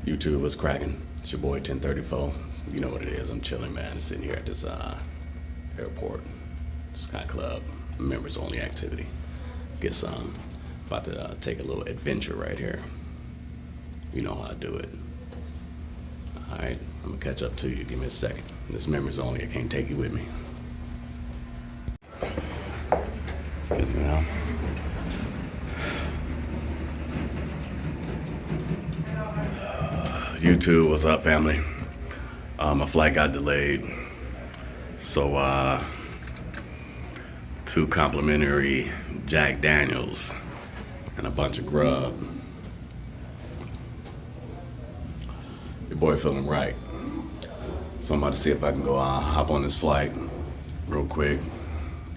YouTube was cracking. It's your boy 1034. You know what it is. I'm chilling, man. Sitting here at this airport, Sky Club, members only activity. Get some. About to take a little adventure right here. You know how I do it. All right, I'm gonna catch up to you. Give me a second. This members only. I can't take you with me. Excuse me now. YouTube, what's up, family? My flight got delayed, so 2 complimentary Jack Daniels and a bunch of grub. Your boy feeling right, so I'm about to see if I can go hop on this flight real quick,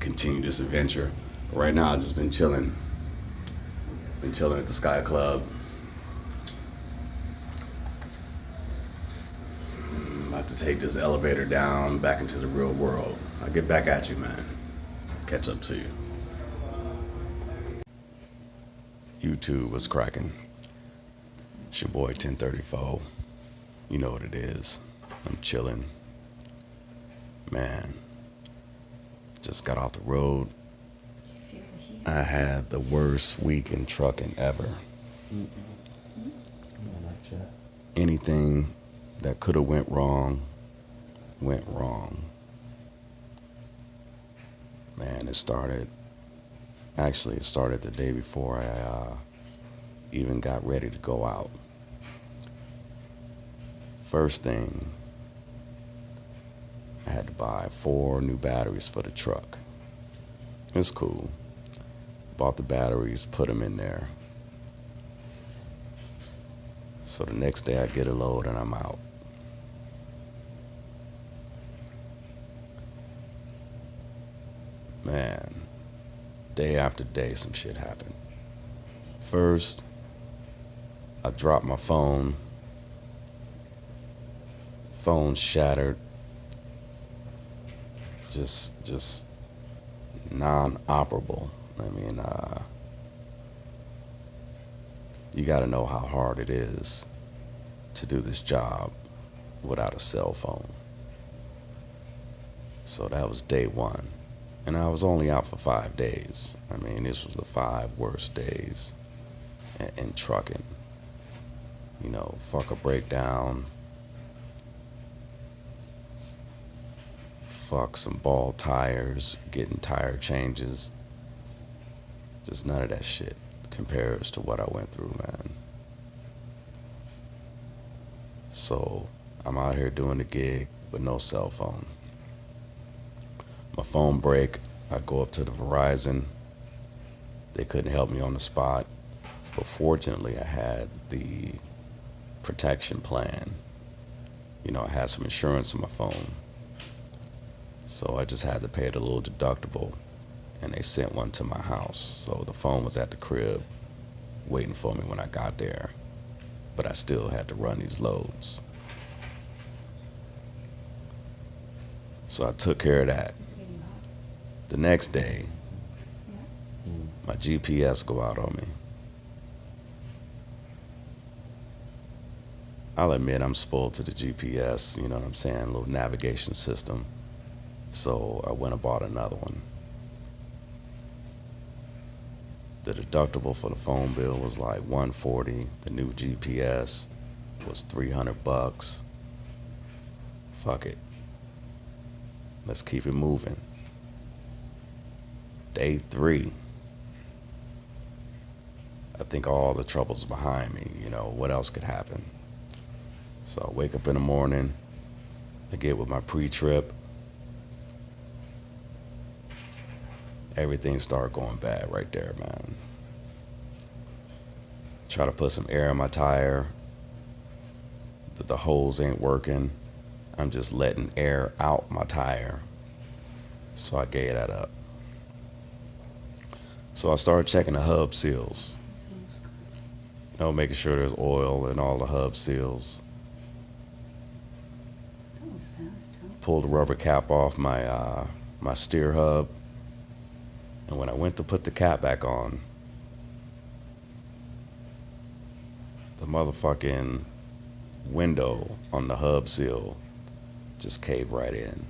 continue this adventure. But right now, I've just been chilling at the Sky Club. About to take this elevator down back into the real world. I'll get back at you, man. Catch up to you. YouTube was cracking. It's your boy 1034. You know what it is. I'm chilling. Man, just got off the road. I had the worst week in trucking ever. Anything that could have went wrong. Man, it started the day before I even got ready to go out. First thing, I had to buy 4 new batteries for the truck. It's cool. Bought the batteries, put them in there. So the next day I get a load and I'm out. Man, day after day some shit happened. First, I dropped my phone. Phone shattered. Just non-operable. I mean, you gotta know how hard it is to do this job without a cell phone. So that was day one. And I was only out for 5 days. I mean, this was the 5 worst days in trucking. You know, fuck a breakdown. Fuck some bald tires, getting tire changes. Just none of that shit compares to what I went through, man. So I'm out here doing the gig with no cell phone. My phone break, I go up to the Verizon. They couldn't help me on the spot. But fortunately, I had the protection plan. You know, I had some insurance on my phone. So I just had to pay the little deductible. And they sent one to my house. So the phone was at the crib waiting for me when I got there. But I still had to run these loads. So I took care of that. The next day, my GPS go out on me. I'll admit I'm spoiled to the GPS, you know what I'm saying, a little navigation system. So I went and bought another one. The deductible for the phone bill was like $140. The new GPS was $300. Fuck it. Let's keep it moving. Day 3. I think all the trouble's behind me. You know, what else could happen? So I wake up in the morning. I get with my pre-trip. Everything started going bad right there, man. Try to put some air in my tire. The hose ain't working. I'm just letting air out my tire. So I gave that up. So I started checking the hub seals. You know, making sure there's oil in all the hub seals. That was fast, huh? Pulled the rubber cap off my steer hub. And when I went to put the cap back on, the motherfucking window on the hub seal just caved right in.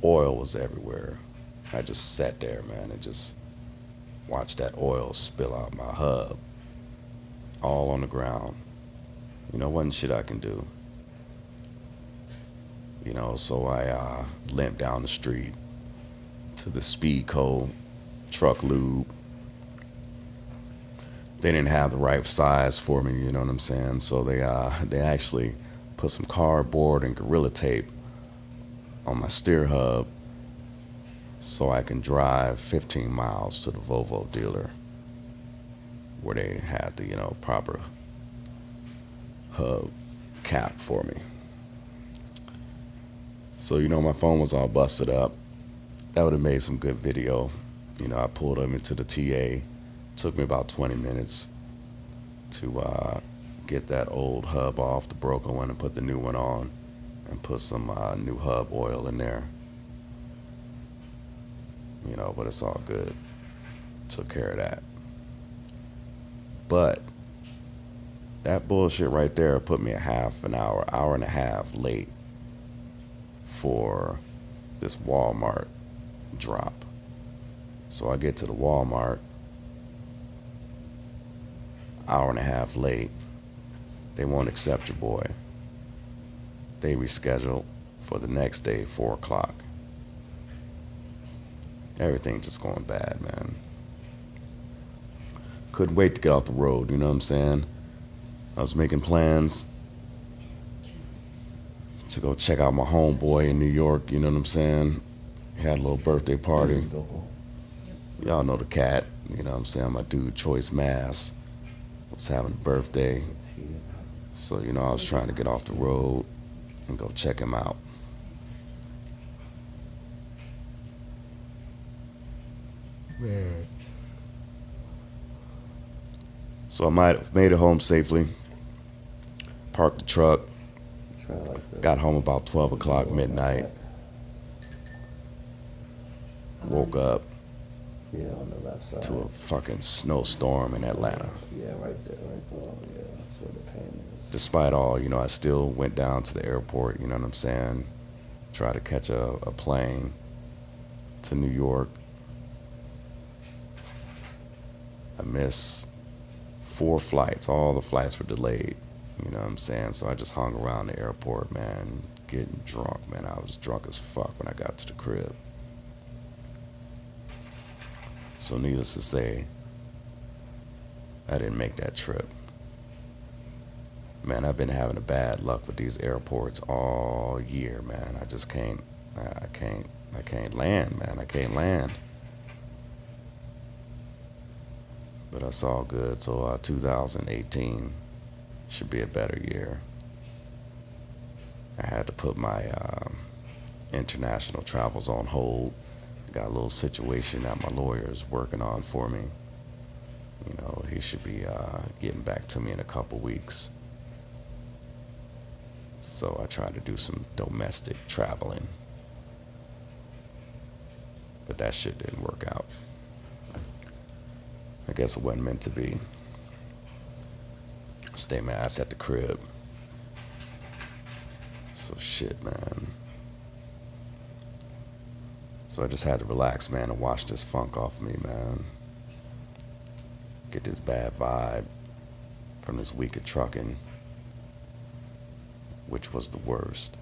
Oil was everywhere. I just sat there, man, and just watched that oil spill out my hub, all on the ground. Wasn't shit I can do. So I limped down the street to the Speedco truck lube. They didn't have the right size for me, you know what I'm saying? So they actually put some cardboard and Gorilla Tape on my steer hub so I can drive 15 miles to the Volvo dealer where they had the, proper hub cap for me. So, my phone was all busted up. That would have made some good video. I pulled up into the TA. Took me about 20 minutes to get that old hub off, the broken one, and put the new one on, and put some new hub oil in there. But it's all good. Took care of that. But that bullshit right there put me a half an hour, hour and a half late for this Walmart drop. So I get to the Walmart, hour and a half late. They won't accept your boy. They rescheduled for the next day, 4 o'clock. Everything just going bad, man. Couldn't wait to get off the road, you know what I'm saying? I was making plans to go check out my homeboy in New York, you know what I'm saying? He had a little birthday party. Y'all know the cat, you know what I'm saying? My dude, Choice Mass, was having a birthday. So, I was trying to get off the road and go check him out. Man. So I might have made it home safely. Parked the truck. Got home about 12 o'clock midnight. Woke up On the left side. to a fucking snowstorm in Atlanta. Yeah, right there, right there. Oh, yeah, that's where the pain is. Despite all, I still went down to the airport, you know what I'm saying? Tried to catch a plane to New York. I missed 4 flights. All the flights were delayed, you know what I'm saying? So I just hung around the airport, man, getting drunk, man. I was drunk as fuck when I got to the crib. So needless to say, I didn't make that trip. Man, I've been having a bad luck with these airports all year, man. I just can't land, man. I can't land. But that's all good. So 2018 should be a better year. I had to put my international travels on hold. Got a little situation that my lawyer is working on for me. He should be getting back to me in a couple weeks. So I tried to do some domestic traveling. But that shit didn't work out. I guess it wasn't meant to be. Stay my ass at the crib. So shit, man. So I just had to relax, man, and wash this funk off me, man. Get this bad vibe from this week of trucking, which was the worst.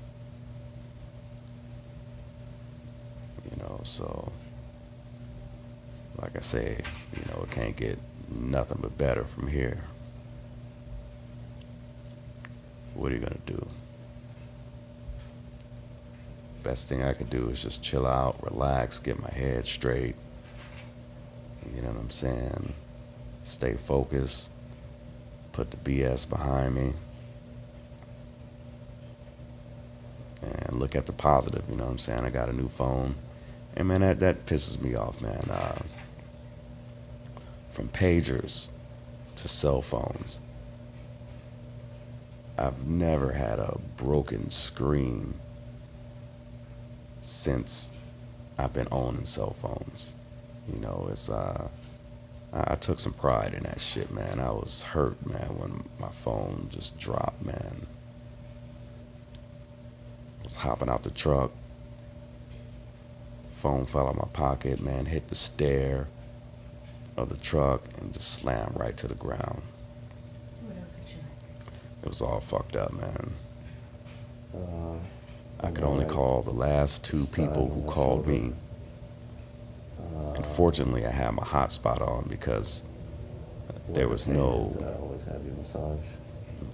So like I say, it can't get nothing but better from here. What are you gonna do? Best thing I can do is just chill out, relax, get my head straight. You know what I'm saying? Stay focused. Put the BS behind me. And look at the positive, you know what I'm saying? I got a new phone. And man, that pisses me off, man. From pagers to cell phones. I've never had a broken screen since I've been owning cell phones. It's I I took some pride in that shit, man. I was hurt, man, when my phone just dropped, man. I was hopping out the truck. Phone fell out my pocket, man, hit the stair of the truck and just slammed right to the ground. What else did you like? It was all fucked up, man. I could my only right call the last two side people of who my called shoulder. me. And fortunately, I had my hotspot on because there Where was the pain no is, I always have you massage.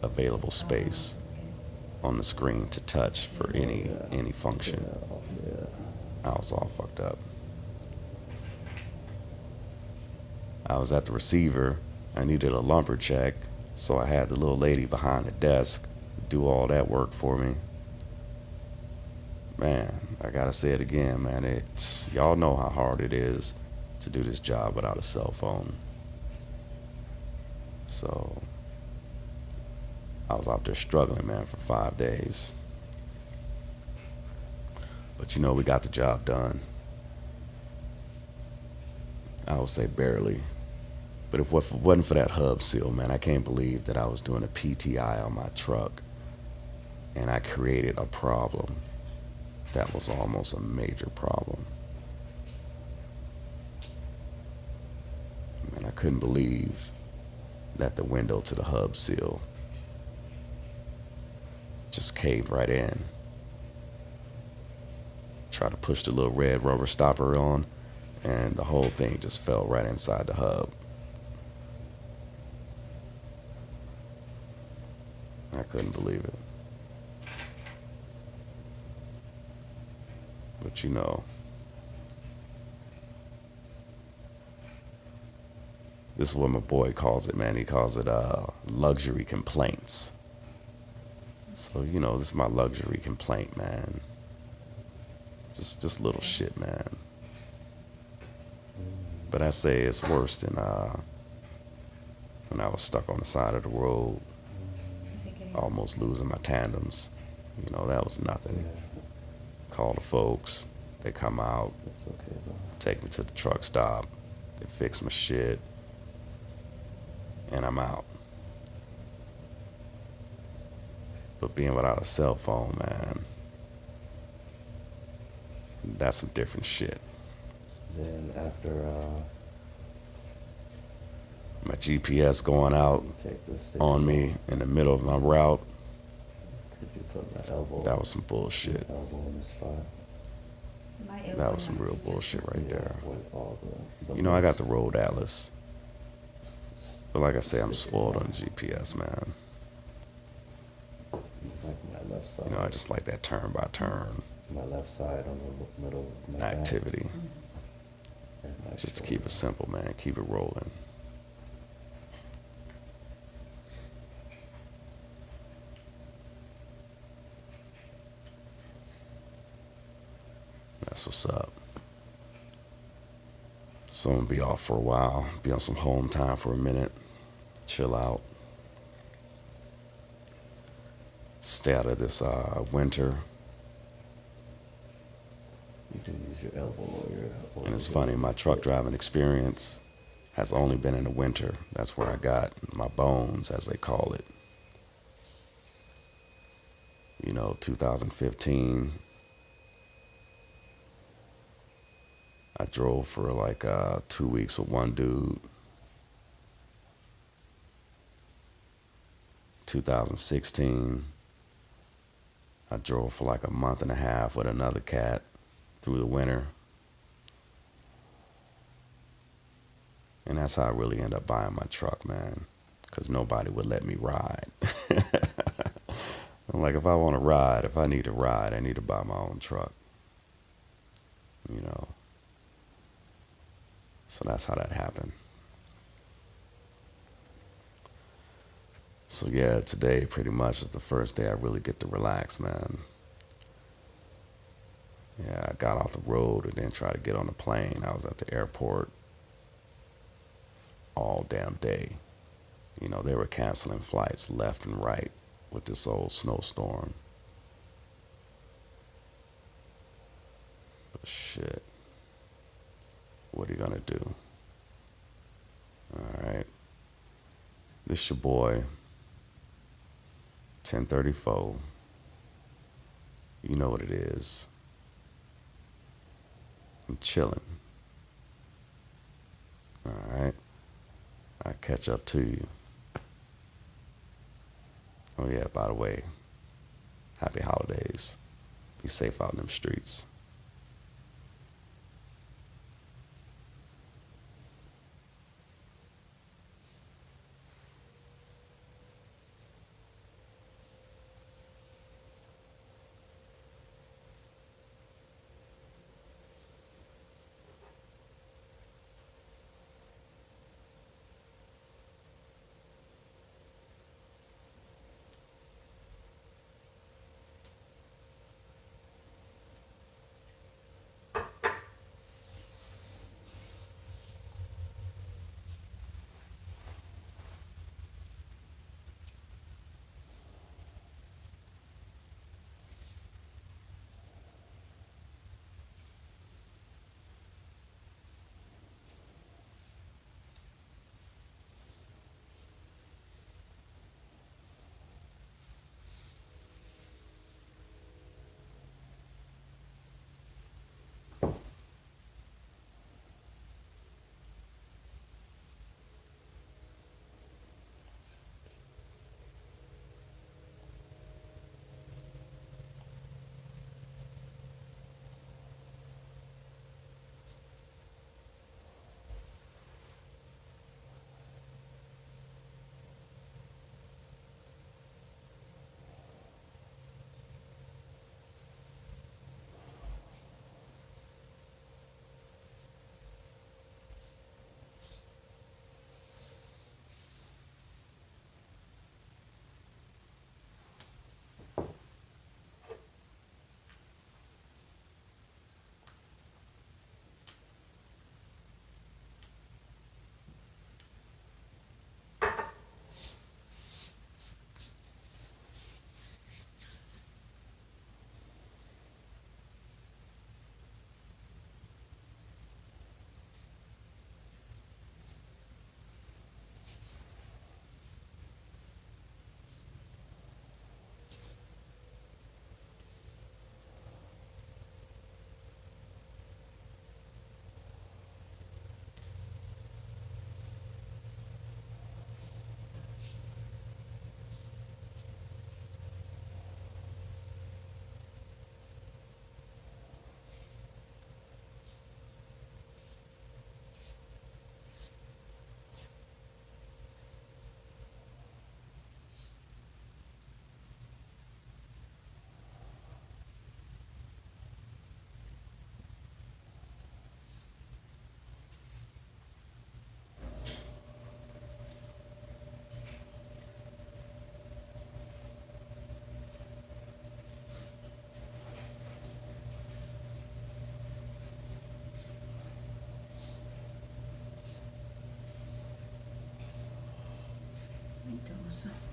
available space Okay. on the screen to touch for any Yeah. function. Yeah. I was all fucked up. I was at the receiver. I needed a lumber check, so I had the little lady behind the desk do all that work for me. Man, I gotta say it again, man. Y'all know how hard it is to do this job without a cell phone. So I was out there struggling, man, for 5 days. But you know, we got the job done. I would say barely. But if it wasn't for that hub seal, man, I can't believe that I was doing a PTI on my truck and I created a problem that was almost a major problem. And I couldn't believe that the window to the hub seal just caved right in. Tried to push the little red rubber stopper on, and the whole thing just fell right inside the hub. I couldn't believe it. But you know, this is what my boy calls it, man. He calls it luxury complaints. So, you know, this is my luxury complaint, man. Just little shit, man. But I say it's worse than when I was stuck on the side of the road, Is it getting almost losing my tandems. You know, that was nothing. Yeah. Call the folks. They come out, It's okay though. take me to the truck stop. They fix my shit. And I'm out. But being without a cell phone, man, that's some different shit. Then after My GPS going out you take the stickers on me in the middle of my route, could you put my elbow? that was some bullshit. Elbow in the spot. my elbow? That was some and my real previous bullshit one? right there. With all the You know, I got the loose road atlas. But like I say, I'm stickers spoiled on on GPS, man. like my left side. You know, I just like that turn by turn my left side on the middle of my back activity. and my Just to keep shoulder. it simple, man. Keep it rolling. That's what's up. So I'm gonna be off for a while. Be on some home time for a minute. Chill out. Stay out of this winter. You can use your elbow or And it's your funny, my truck driving experience has only been in the winter. That's where I got my bones, as they call it. You know, 2015, I drove for like 2 weeks with one dude. 2016, I drove for like a month and a half with another cat through the winter. And that's how I really ended up buying my truck, man, because nobody would let me ride. I'm like, if I want to ride, if I need to ride, I need to buy my own truck. You know. So that's how that happened. So yeah, today pretty much is the first day I really get to relax, man. Yeah, I got off the road and then tried to get on the plane. I was at the airport all damn day. You know, they were canceling flights left and right with this old snowstorm. But shit, what are you gonna do? This your boy, 1034. You know what it is. I'm chilling. Alright. I'll catch up to you. Oh yeah, by the way, happy holidays. Be safe out in them streets. Entonces.